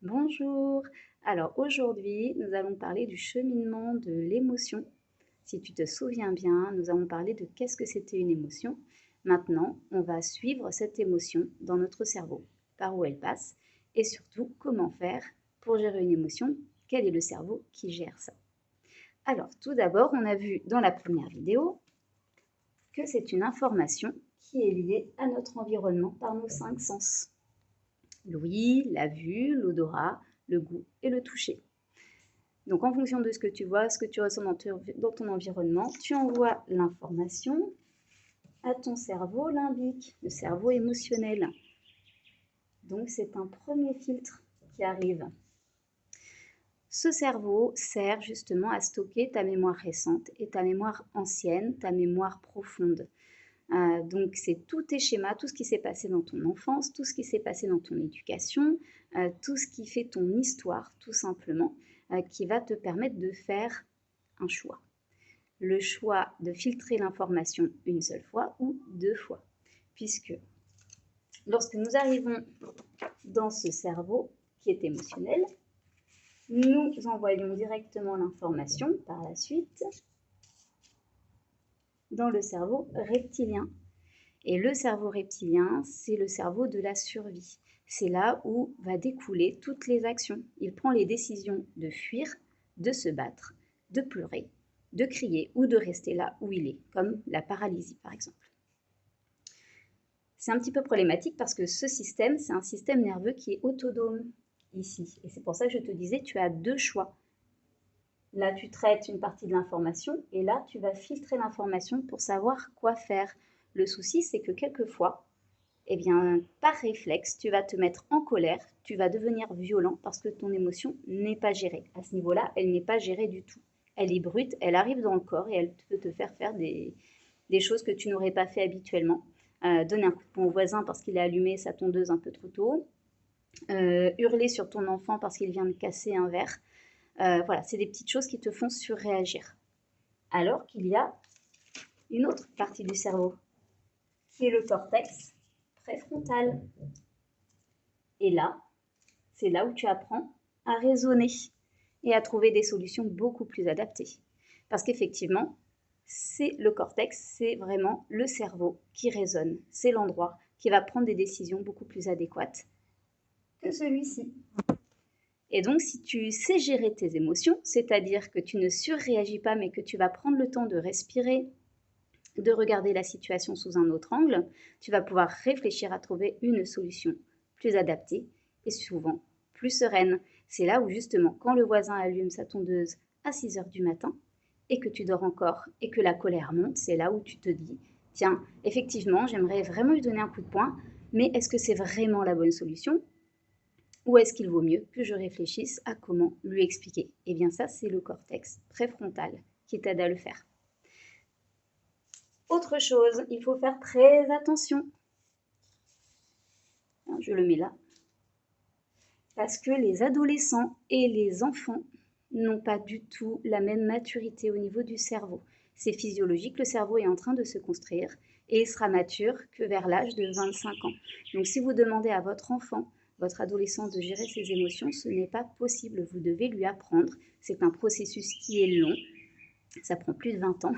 Bonjour. Alors aujourd'hui, nous allons parler du cheminement de l'émotion. Si tu te souviens bien, nous avons parlé de qu'est-ce que c'était une émotion. Maintenant, on va suivre cette émotion dans notre cerveau, par où elle passe, et surtout comment faire pour gérer une émotion, quel est le cerveau qui gère ça. Alors tout d'abord, on a vu dans la première vidéo que c'est une information qui est liée à notre environnement par nos 5 sens. L'ouïe, la vue, l'odorat, le goût et le toucher. Donc en fonction de ce que tu vois, ce que tu ressens dans ton environnement, tu envoies l'information à ton cerveau limbique, le cerveau émotionnel. Donc c'est un premier filtre qui arrive. Ce cerveau sert justement à stocker ta mémoire récente et ta mémoire ancienne, ta mémoire profonde. Donc c'est tous tes schémas, tout ce qui s'est passé dans ton enfance, tout ce qui s'est passé dans ton éducation, tout ce qui fait ton histoire tout simplement, qui va te permettre de faire un choix. Le choix de filtrer l'information une seule fois ou 2 fois. Puisque lorsque nous arrivons dans ce cerveau qui est émotionnel, nous envoyons directement l'information par la suite dans le cerveau reptilien. Et le cerveau reptilien, c'est le cerveau de la survie. C'est là où va découler toutes les actions. Il prend les décisions de fuir, de se battre, de pleurer, de crier ou de rester là où il est, comme la paralysie par exemple. C'est un petit peu problématique parce que ce système, c'est un système nerveux qui est autonome ici. Et c'est pour ça que je te disais, tu as 2 choix. Là, tu traites une partie de l'information et là, tu vas filtrer l'information pour savoir quoi faire. Le souci, c'est que quelquefois, eh bien, par réflexe, tu vas te mettre en colère, tu vas devenir violent parce que ton émotion n'est pas gérée. À ce niveau-là, elle n'est pas gérée du tout. Elle est brute, elle arrive dans le corps et elle peut te faire faire des choses que tu n'aurais pas fait habituellement. Donner un coup de poing au voisin parce qu'il a allumé sa tondeuse un peu trop tôt. Hurler sur ton enfant parce qu'il vient de casser un verre. Voilà, c'est des petites choses qui te font surréagir. Alors qu'il y a une autre partie du cerveau, qui est le cortex préfrontal. Et là, c'est là où tu apprends à raisonner et à trouver des solutions beaucoup plus adaptées. Parce qu'effectivement, c'est le cortex, c'est vraiment le cerveau qui raisonne. C'est l'endroit qui va prendre des décisions beaucoup plus adéquates que celui-ci. Et donc, si tu sais gérer tes émotions, c'est-à-dire que tu ne surréagis pas, mais que tu vas prendre le temps de respirer, de regarder la situation sous un autre angle, tu vas pouvoir réfléchir à trouver une solution plus adaptée et souvent plus sereine. C'est là où justement, quand le voisin allume sa tondeuse à 6 heures du matin et que tu dors encore et que la colère monte, c'est là où tu te dis, tiens, effectivement, j'aimerais vraiment lui donner un coup de poing, mais est-ce que c'est vraiment la bonne solution? Ou est-ce qu'il vaut mieux que je réfléchisse à comment lui expliquer? Eh bien ça, c'est le cortex préfrontal qui t'aide à le faire. Autre chose, il faut faire très attention. Je le mets là. Parce que les adolescents et les enfants n'ont pas du tout la même maturité au niveau du cerveau. C'est physiologique, le cerveau est en train de se construire et il sera mature que vers l'âge de 25 ans. Donc si vous demandez à votre enfant, votre adolescent de gérer ses émotions, ce n'est pas possible. Vous devez lui apprendre. C'est un processus qui est long. Ça prend plus de 20 ans.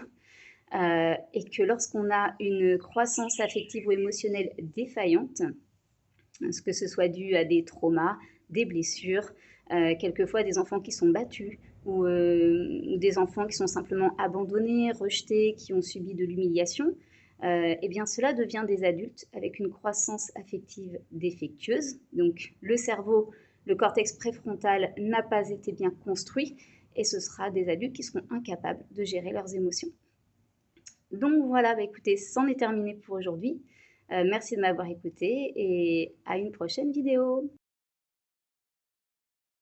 Et que lorsqu'on a une croissance affective ou émotionnelle défaillante, que ce soit dû à des traumas, des blessures, quelquefois des enfants qui sont battus ou des enfants qui sont simplement abandonnés, rejetés, qui ont subi de l'humiliation, eh bien cela devient des adultes avec une croissance affective défectueuse. Donc le cerveau, le cortex préfrontal n'a pas été bien construit et ce sera des adultes qui seront incapables de gérer leurs émotions. Donc voilà, bah écoutez, c'en est terminé pour aujourd'hui. Merci de m'avoir écouté et à une prochaine vidéo.